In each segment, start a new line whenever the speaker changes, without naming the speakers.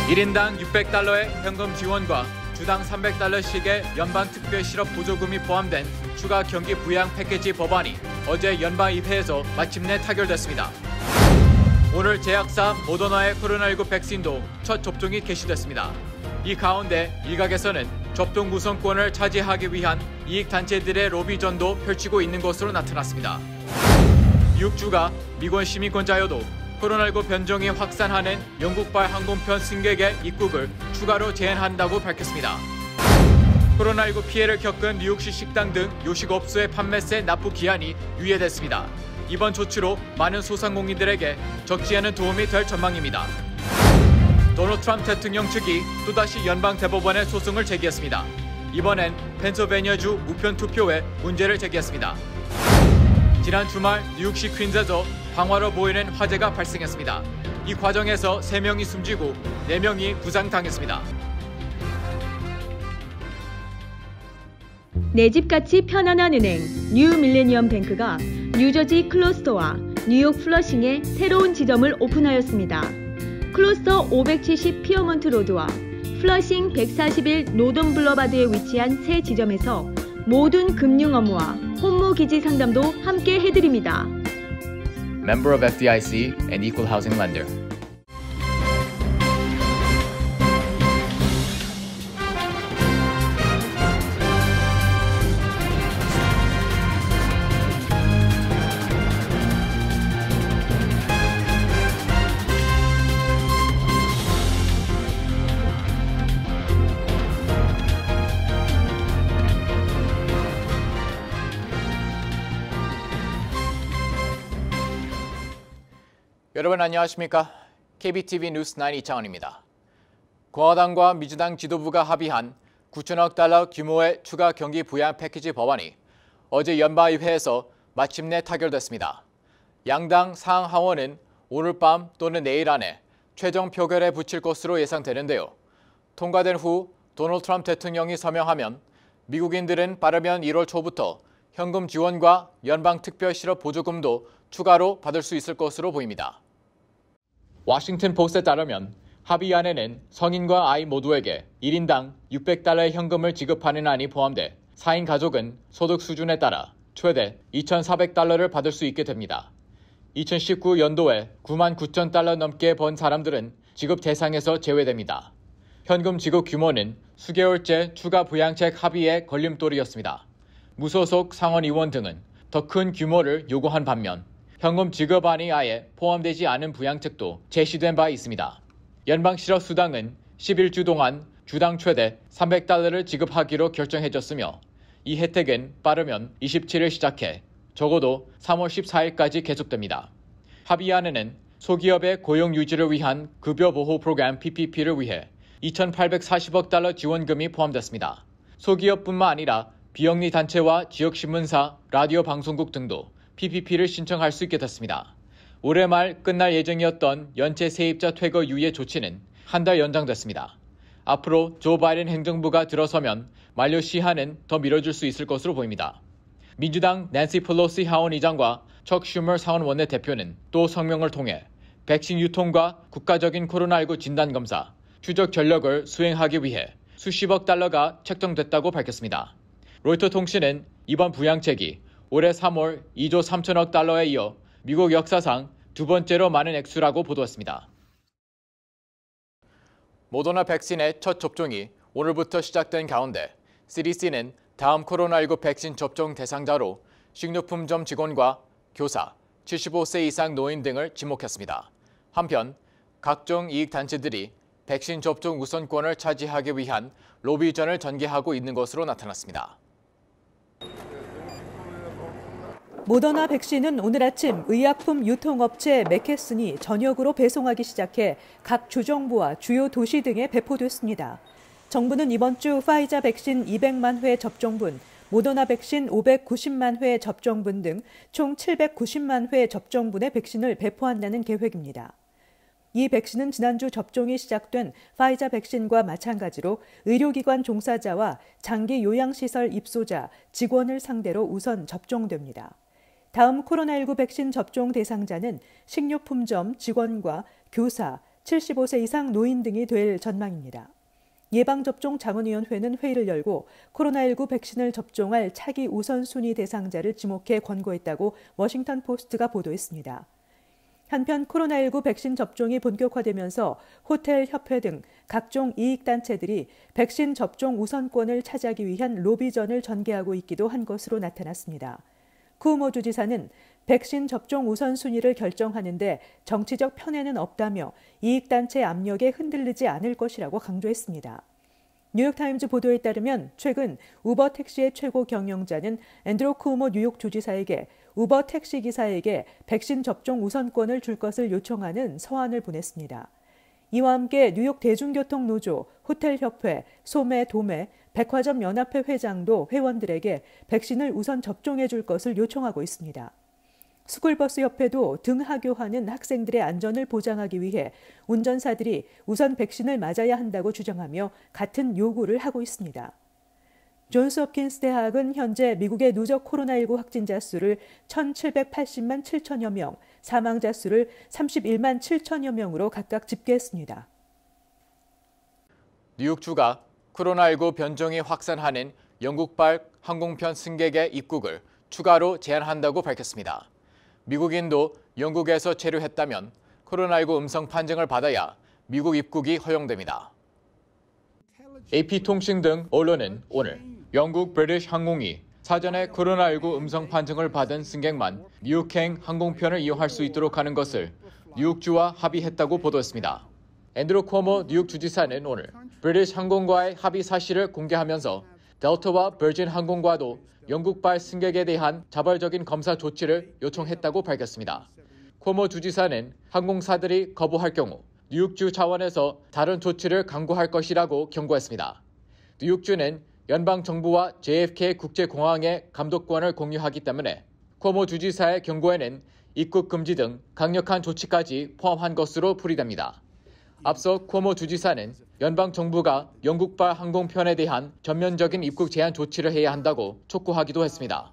1인당 600달러의 현금 지원과 주당 300달러씩의 연방 특별 실업 보조금이 포함된 추가 경기 부양 패키지 법안이 어제 연방의회에서 마침내 타결됐습니다. 오늘 제약사 모더나의 코로나19 백신도 첫 접종이 개시됐습니다. 이 가운데 일각에서는 접종 우선권을 차지하기 위한 이익단체들의 로비전도 펼치고 있는 것으로 나타났습니다. 미국 주가 미권 시민권자여도 코로나19 변종이 확산하는 영국발 항공편 승객의 입국을 추가로 제한한다고 밝혔습니다. 코로나19 피해를 겪은 뉴욕시 식당 등 요식업소의 판매세 납부 기한이 유예됐습니다. 이번 조치로 많은 소상공인들에게 적지 않은 도움이 될 전망입니다. 도널드 트럼프 대통령 측이 또다시 연방대법원에 소송을 제기했습니다. 이번엔 펜실베니아주 우편 투표에 문제를 제기했습니다. 지난 주말 뉴욕시 퀸즈에서 방화로 보이는 화재가 발생했습니다. 이 과정에서 3명이 숨지고 4명이 부상당했습니다.
내 집같이 편안한 은행 뉴 밀레니엄 뱅크가 뉴저지 클러스터와 뉴욕 플러싱에 새로운 지점을 오픈하였습니다. 클러스터 570 피어먼트 로드와 플러싱 141 노던 블러바드에 위치한 새 지점에서 모든 금융 업무와 혼무 기지 상담도 함께 해드립니다.
Member of FDIC and Equal Housing Lender. 여러분 안녕하십니까? KBTV 뉴스 9 이창원입니다. 공화당과 민주당 지도부가 합의한 9천억 달러 규모의 추가 경기 부양 패키지 법안이 어제 연방의회에서 마침내 타결됐습니다. 양당 상하원은 오늘 밤 또는 내일 안에 최종 표결에 붙일 것으로 예상되는데요. 통과된 후 도널드 트럼프 대통령이 서명하면 미국인들은 빠르면 1월 초부터 현금 지원과 연방 특별 실업 보조금도 추가로 받을 수 있을 것으로 보입니다. 워싱턴 포스트에 따르면 합의안에는 성인과 아이 모두에게 1인당 600달러의 현금을 지급하는 안이 포함돼 4인 가족은 소득 수준에 따라 최대 2,400달러를 받을 수 있게 됩니다. 2019 연도에 9만 9천 달러 넘게 번 사람들은 지급 대상에서 제외됩니다. 현금 지급 규모는 수개월째 추가 부양책 합의의 걸림돌이었습니다. 무소속 상원의원 등은 더 큰 규모를 요구한 반면 현금 지급안이 아예 포함되지 않은 부양책도 제시된 바 있습니다. 연방실업수당은 11주 동안 주당 최대 300달러를 지급하기로 결정해졌으며 이 혜택은 빠르면 27일 시작해 적어도 3월 14일까지 계속됩니다. 합의안에는 소기업의 고용 유지를 위한 급여보호 프로그램 PPP를 위해 2,840억 달러 지원금이 포함됐습니다. 소기업뿐만 아니라 비영리 단체와 지역신문사, 라디오 방송국 등도 PPP를 신청할 수 있게 됐습니다. 올해 말 끝날 예정이었던 연체 세입자 퇴거 유예 조치는 한 달 연장됐습니다. 앞으로 조 바이든 행정부가 들어서면 만료 시한은 더 미뤄질 수 있을 것으로 보입니다. 민주당 낸시 펠로시 하원의장과 척 슈머 상원 원내대표는 또 성명을 통해 백신 유통과 국가적인 코로나19 진단검사, 추적 전력을 수행하기 위해 수십억 달러가 책정됐다고 밝혔습니다. 로이터 통신은 이번 부양책이 올해 3월 2조 3천억 달러에 이어 미국 역사상 두 번째로 많은 액수라고 보도했습니다. 모더나 백신의 첫 접종이 오늘부터 시작된 가운데 CDC는 다음 코로나19 백신 접종 대상자로 식료품점 직원과 교사, 75세 이상 노인 등을 지목했습니다. 한편 각종 이익단체들이 백신 접종 우선권을 차지하기 위한 로비전을 전개하고 있는 것으로 나타났습니다.
모더나 백신은 오늘 아침 의약품 유통업체 맥케슨이 전역으로 배송하기 시작해 각 주정부와 주요 도시 등에 배포됐습니다. 정부는 이번 주 파이자 백신 200만 회 접종분, 모더나 백신 590만 회 접종분 등 총 790만 회 접종분의 백신을 배포한다는 계획입니다. 이 백신은 지난주 접종이 시작된 파이자 백신과 마찬가지로 의료기관 종사자와 장기 요양시설 입소자, 직원을 상대로 우선 접종됩니다. 다음 코로나19 백신 접종 대상자는 식료품점 직원과 교사, 75세 이상 노인 등이 될 전망입니다. 예방접종 자문위원회는 회의를 열고 코로나19 백신을 접종할 차기 우선순위 대상자를 지목해 권고했다고 워싱턴 포스트가 보도했습니다. 한편 코로나19 백신 접종이 본격화되면서 호텔 협회 등 각종 이익단체들이 백신 접종 우선권을 차지하기 위한 로비전을 전개하고 있기도 한 것으로 나타났습니다. 쿠오모 주지사는 백신 접종 우선순위를 결정하는 데 정치적 편애는 없다며 이익단체 압력에 흔들리지 않을 것이라고 강조했습니다. 뉴욕타임즈 보도에 따르면 최근 우버 택시의 최고 경영자는 앤드루 쿠오모 뉴욕 주지사에게 우버 택시 기사에게 백신 접종 우선권을 줄 것을 요청하는 서한을 보냈습니다. 이와 함께 뉴욕 대중교통노조, 호텔협회, 소매, 도매, 백화점연합회 회장도 회원들에게 백신을 우선 접종해 줄 것을 요청하고 있습니다. 스쿨버스 협회도 등하교하는 학생들의 안전을 보장하기 위해 운전사들이 우선 백신을 맞아야 한다고 주장하며 같은 요구를 하고 있습니다. 존스 홉킨스 대학은 현재 미국의 누적 코로나19 확진자 수를 1,780만 7천여 명, 사망자 수를 31만 7천여 명으로 각각 집계했습니다.
뉴욕주가 코로나19 변종이 확산하는 영국발 항공편 승객의 입국을 추가로 제한한다고 밝혔습니다. 미국인도 영국에서 체류했다면 코로나19 음성 판정을 받아야 미국 입국이 허용됩니다. AP통신 등 언론은 오늘 영국 브리티시 항공이 사전에 코로나19 음성 판정을 받은 승객만 뉴욕행 항공편을 이용할 수 있도록 하는 것을 뉴욕주와 합의했다고 보도했습니다. 앤드루 쿠오모 뉴욕 주지사는 오늘 브리티시 항공과의 합의 사실을 공개하면서 델타와 버진 항공과도 영국발 승객에 대한 자발적인 검사 조치를 요청했다고 밝혔습니다. 쿠오모 주지사는 항공사들이 거부할 경우 뉴욕주 차원에서 다른 조치를 강구할 것이라고 경고했습니다. 뉴욕주는 연방정부와 JFK 국제공항의 감독권을 공유하기 때문에 쿠오모 주지사의 경고에는 입국 금지 등 강력한 조치까지 포함한 것으로 풀이됩니다. 앞서 쿠오모 주지사는 연방정부가 영국발 항공편에 대한 전면적인 입국 제한 조치를 해야 한다고 촉구하기도 했습니다.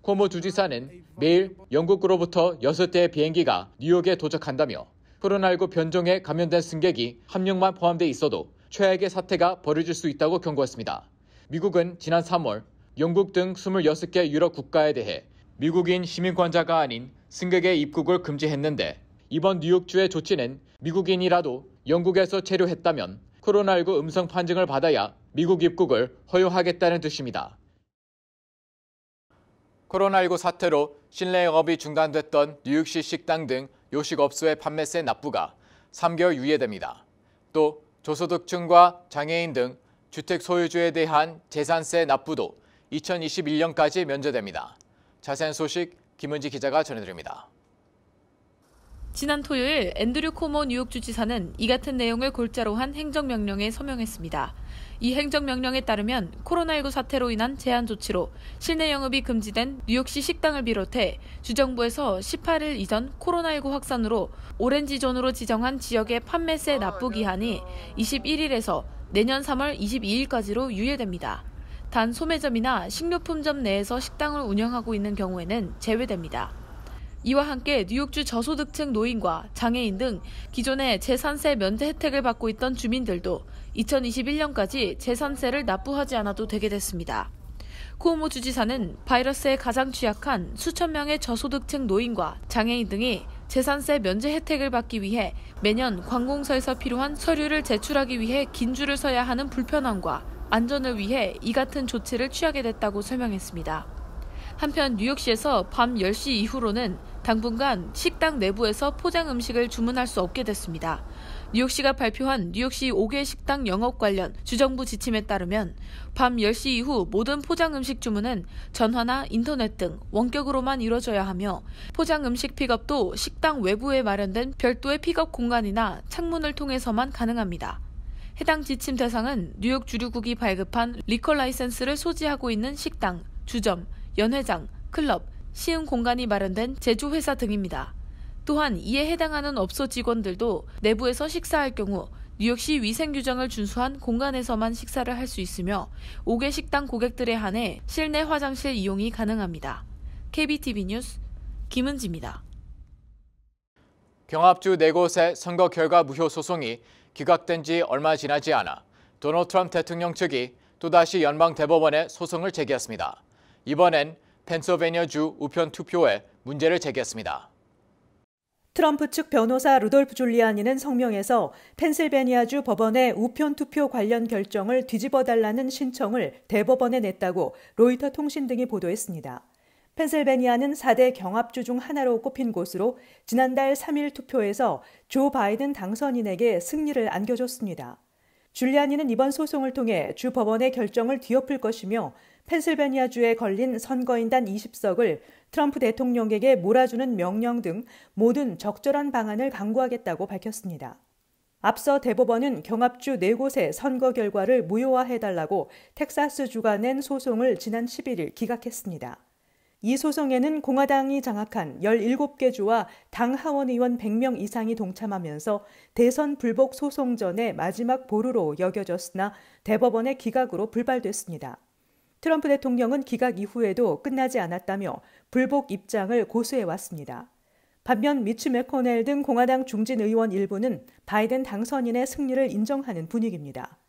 쿠오모 주지사는 매일 영국으로부터 6대의 비행기가 뉴욕에 도착한다며 코로나19 변종에 감염된 승객이 1명만 포함돼 있어도 최악의 사태가 벌어질 수 있다고 경고했습니다. 미국은 지난 3월 영국 등 26개 유럽 국가에 대해 미국인 시민권자가 아닌 승객의 입국을 금지했는데 이번 뉴욕주의 조치는 미국인이라도 영국에서 체류했다면 코로나19 음성 판정을 받아야 미국 입국을 허용하겠다는 뜻입니다. 코로나19 사태로 실내 영업이 중단됐던 뉴욕시 식당 등 요식업소의 판매세 납부가 3개월 유예됩니다. 또 저소득층과 장애인 등 주택 소유주에 대한 재산세 납부도 2021년까지 면제됩니다. 자세한 소식 김은지 기자가 전해드립니다.
지난 토요일 앤드류 쿠오모 뉴욕 주지사는 이 같은 내용을 골자로 한 행정명령에 서명했습니다. 이 행정명령에 따르면 코로나19 사태로 인한 제한 조치로 실내 영업이 금지된 뉴욕시 식당을 비롯해 주정부에서 18일 이전 코로나19 확산으로 오렌지존으로 지정한 지역의 판매세 납부 기한이 21일에서 내년 3월 22일까지로 유예됩니다. 단 소매점이나 식료품점 내에서 식당을 운영하고 있는 경우에는 제외됩니다. 이와 함께 뉴욕주 저소득층 노인과 장애인 등 기존에 재산세 면제 혜택을 받고 있던 주민들도 2021년까지 재산세를 납부하지 않아도 되게 됐습니다. 쿠오모 주지사는 바이러스에 가장 취약한 수천 명의 저소득층 노인과 장애인 등이 재산세 면제 혜택을 받기 위해 매년 관공서에서 필요한 서류를 제출하기 위해 긴 줄을 서야 하는 불편함과 안전을 위해 이 같은 조치를 취하게 됐다고 설명했습니다. 한편 뉴욕시에서 밤 10시 이후로는 당분간 식당 내부에서 포장 음식을 주문할 수 없게 됐습니다. 뉴욕시가 발표한 뉴욕시 5개 식당 영업 관련 주정부 지침에 따르면 밤 10시 이후 모든 포장 음식 주문은 전화나 인터넷 등 원격으로만 이루어져야 하며 포장 음식 픽업도 식당 외부에 마련된 별도의 픽업 공간이나 창문을 통해서만 가능합니다. 해당 지침 대상은 뉴욕 주류국이 발급한 리커 라이센스를 소지하고 있는 식당, 주점, 연회장, 클럽, 시음 공간이 마련된 제조회사 등입니다. 또한 이에 해당하는 업소 직원들도 내부에서 식사할 경우 뉴욕시 위생규정을 준수한 공간에서만 식사를 할 수 있으며 5개 식당 고객들에 한해 실내 화장실 이용이 가능합니다. KBTV 뉴스 김은지입니다.
경합주 4곳의 선거 결과 무효 소송이 기각된 지 얼마 지나지 않아 도널드 트럼프 대통령 측이 또다시 연방대법원에 소송을 제기했습니다. 이번엔 펜실베니아주 우편 투표에 문제를 제기했습니다.
트럼프 측 변호사 루돌프 줄리아니는 성명에서 펜실베니아주 법원의 우편 투표 관련 결정을 뒤집어달라는 신청을 대법원에 냈다고 로이터 통신 등이 보도했습니다. 펜실베니아는 4대 경합주 중 하나로 꼽힌 곳으로 지난달 3일 투표에서 조 바이든 당선인에게 승리를 안겨줬습니다. 줄리아니는 이번 소송을 통해 주 법원의 결정을 뒤엎을 것이며 펜실베니아주에 걸린 선거인단 20석을 트럼프 대통령에게 몰아주는 명령 등 모든 적절한 방안을 강구하겠다고 밝혔습니다. 앞서 대법원은 경합주 4곳의 선거 결과를 무효화해달라고 텍사스주가 낸 소송을 지난 11일 기각했습니다. 이 소송에는 공화당이 장악한 17개 주와 당 하원의원 100명 이상이 동참하면서 대선 불복 소송 전의 마지막 보루로 여겨졌으나 대법원의 기각으로 불발됐습니다. 트럼프 대통령은 기각 이후에도 끝나지 않았다며 불복 입장을 고수해왔습니다. 반면 미치 매코넬 등 공화당 중진 의원 일부는 바이든 당선인의 승리를 인정하는 분위기입니다.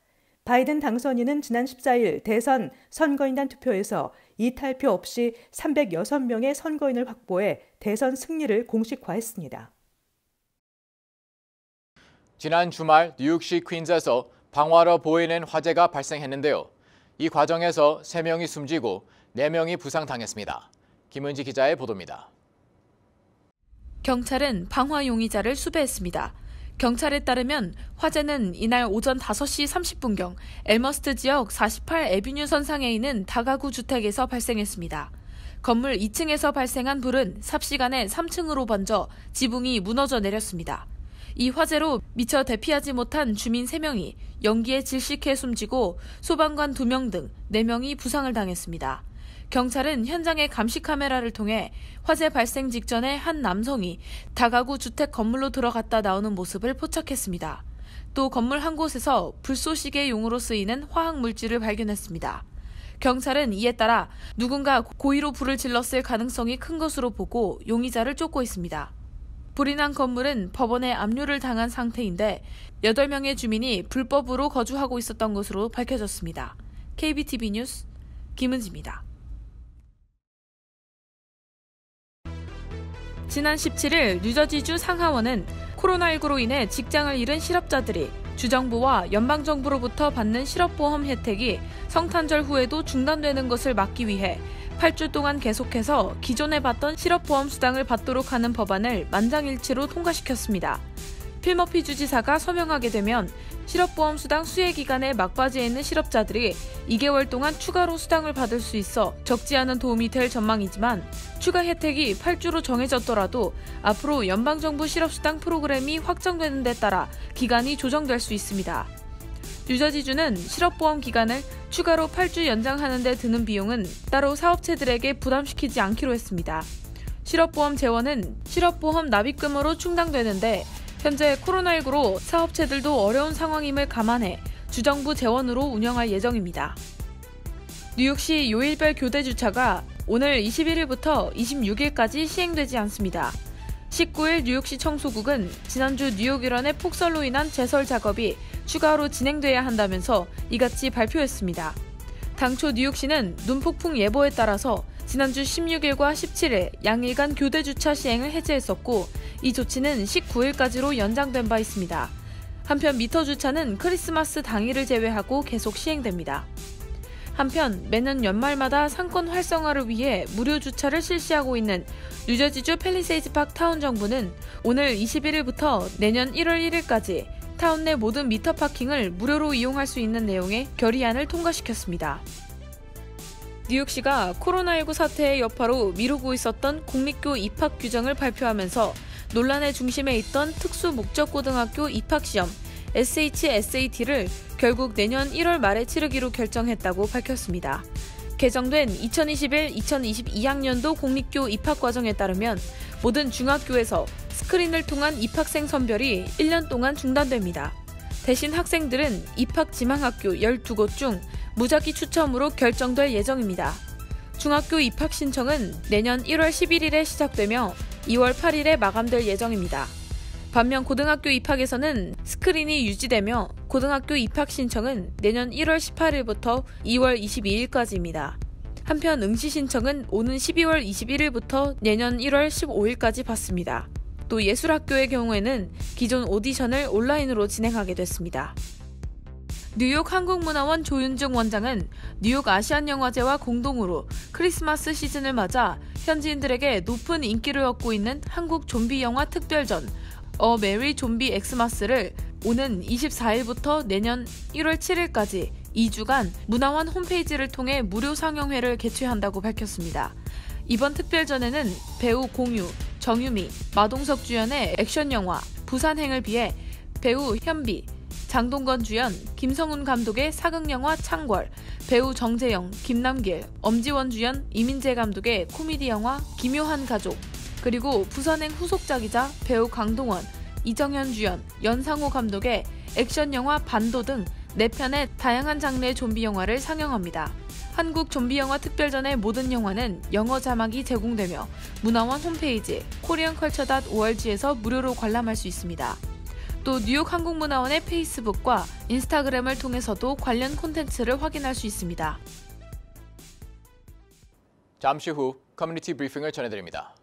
바이든 당선인은 지난 14일 대선 선거인단 투표에서 이탈표 없이 306명의 선거인을 확보해 대선 승리를 공식화했습니다.
지난 주말 뉴욕시 퀸즈에서 방화로 보이는 화재가 발생했는데요. 이 과정에서 3명이 숨지고 4명이 부상당했습니다. 김은지 기자의 보도입니다.
경찰은 방화 용의자를 수배했습니다. 경찰에 따르면 화재는 이날 오전 5시 30분경 엘머스트 지역 48 애비뉴 선상에 있는 다가구 주택에서 발생했습니다. 건물 2층에서 발생한 불은 삽시간에 3층으로 번져 지붕이 무너져 내렸습니다. 이 화재로 미처 대피하지 못한 주민 3명이 연기에 질식해 숨지고 소방관 2명 등 4명이 부상을 당했습니다. 경찰은 현장의 감시 카메라를 통해 화재 발생 직전에 한 남성이 다가구 주택 건물로 들어갔다 나오는 모습을 포착했습니다. 또 건물 한 곳에서 불쏘시개 용으로 쓰이는 화학 물질을 발견했습니다. 경찰은 이에 따라 누군가 고의로 불을 질렀을 가능성이 큰 것으로 보고 용의자를 쫓고 있습니다. 불이 난 건물은 법원에 압류를 당한 상태인데 8명의 주민이 불법으로 거주하고 있었던 것으로 밝혀졌습니다. KBTV 뉴스 김은지입니다. 지난 17일 뉴저지주 상하원은 코로나19로 인해 직장을 잃은 실업자들이 주정부와 연방정부로부터 받는 실업보험 혜택이 성탄절 후에도 중단되는 것을 막기 위해 8주 동안 계속해서 기존에 받던 실업보험 수당을 받도록 하는 법안을 만장일치로 통과시켰습니다. 필머피 주지사가 서명하게 되면 실업보험 수당 수혜 기간의 막바지에 있는 실업자들이 2개월 동안 추가로 수당을 받을 수 있어 적지 않은 도움이 될 전망이지만 추가 혜택이 8주로 정해졌더라도 앞으로 연방정부 실업수당 프로그램이 확정되는 데 따라 기간이 조정될 수 있습니다. 뉴저지주는 실업보험 기간을 추가로 8주 연장하는 데 드는 비용은 따로 사업체들에게 부담시키지 않기로 했습니다. 실업보험 재원은 실업보험 납입금으로 충당되는데 현재 코로나19로 사업체들도 어려운 상황임을 감안해 주정부 재원으로 운영할 예정입니다. 뉴욕시 요일별 교대 주차가 오늘 21일부터 26일까지 시행되지 않습니다. 19일 뉴욕시 청소국은 지난주 뉴욕 일원의 폭설로 인한 제설 작업이 추가로 진행돼야 한다면서 이같이 발표했습니다. 당초 뉴욕시는 눈폭풍 예보에 따라서 지난주 16일과 17일 양일간 교대 주차 시행을 해제했었고 이 조치는 19일까지로 연장된 바 있습니다. 한편 미터 주차는 크리스마스 당일을 제외하고 계속 시행됩니다. 한편 매년 연말마다 상권 활성화를 위해 무료 주차를 실시하고 있는 뉴저지주 팰리세이드 파크 타운 정부는 오늘 21일부터 내년 1월 1일까지 타운 내 모든 미터 파킹을 무료로 이용할 수 있는 내용의 결의안을 통과시켰습니다. 뉴욕시가 코로나19 사태의 여파로 미루고 있었던 공립교 입학 규정을 발표하면서 논란의 중심에 있던 특수목적고등학교 입학시험 SHSAT를 결국 내년 1월 말에 치르기로 결정했다고 밝혔습니다. 개정된 2021-2022학년도 공립교 입학과정에 따르면 모든 중학교에서 스크린을 통한 입학생 선별이 1년 동안 중단됩니다. 대신 학생들은 입학 지망학교 12곳 중 무작위 추첨으로 결정될 예정입니다. 중학교 입학 신청은 내년 1월 11일에 시작되며 2월 8일에 마감될 예정입니다. 반면 고등학교 입학에서는 스크린이 유지되며 고등학교 입학 신청은 내년 1월 18일부터 2월 22일까지입니다. 한편 응시 신청은 오는 12월 21일부터 내년 1월 15일까지 받습니다. 또 예술학교의 경우에는 기존 오디션을 온라인으로 진행하게 됐습니다. 뉴욕 한국문화원 조윤중 원장은 뉴욕 아시안영화제와 공동으로 크리스마스 시즌을 맞아 현지인들에게 높은 인기를 얻고 있는 한국 좀비 영화 특별전 어 메리 좀비 엑스마스를 오는 24일부터 내년 1월 7일까지 2주간 문화원 홈페이지를 통해 무료 상영회를 개최한다고 밝혔습니다. 이번 특별전에는 배우 공유, 정유미, 마동석 주연의 액션 영화 부산행을 비해 배우 현비, 장동건 주연, 김성훈 감독의 사극영화 창궐, 배우 정재영, 김남길, 엄지원 주연, 이민재 감독의 코미디 영화 기묘한 가족, 그리고 부산행 후속작이자 배우 강동원, 이정현 주연, 연상호 감독의 액션 영화 반도 등 4편의 다양한 장르의 좀비 영화를 상영합니다. 한국 좀비 영화 특별전의 모든 영화는 영어 자막이 제공되며 문화원 홈페이지 koreanculture.org에서 무료로 관람할 수 있습니다. 또 뉴욕 한국문화원의 페이스북과 인스타그램을 통해서도 관련 콘텐츠를 확인할 수 있습니다.
잠시 후 커뮤니티 브리핑을 전해드립니다.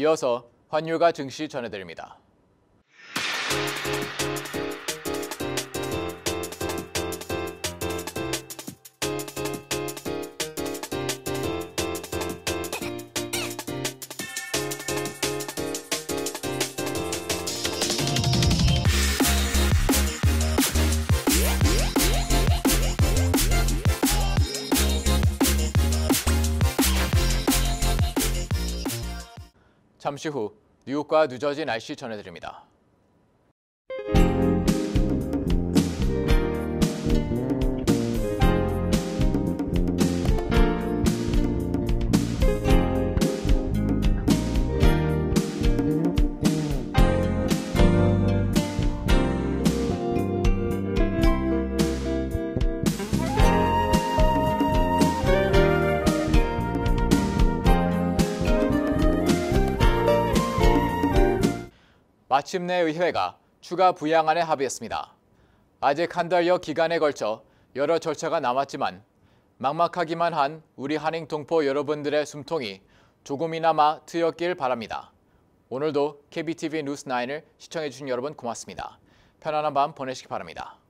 이어서 환율과 증시 전해드립니다. 잠시 후 뉴욕과 뉴저지 날씨 전해드립니다. 마침내 의회가 추가 부양안에 합의했습니다. 아직 한 달여 기간에 걸쳐 여러 절차가 남았지만 막막하기만 한 우리 한인 동포 여러분들의 숨통이 조금이나마 트였길 바랍니다. 오늘도 KBTV 뉴스 9을 시청해주신 여러분 고맙습니다. 편안한 밤 보내시기 바랍니다.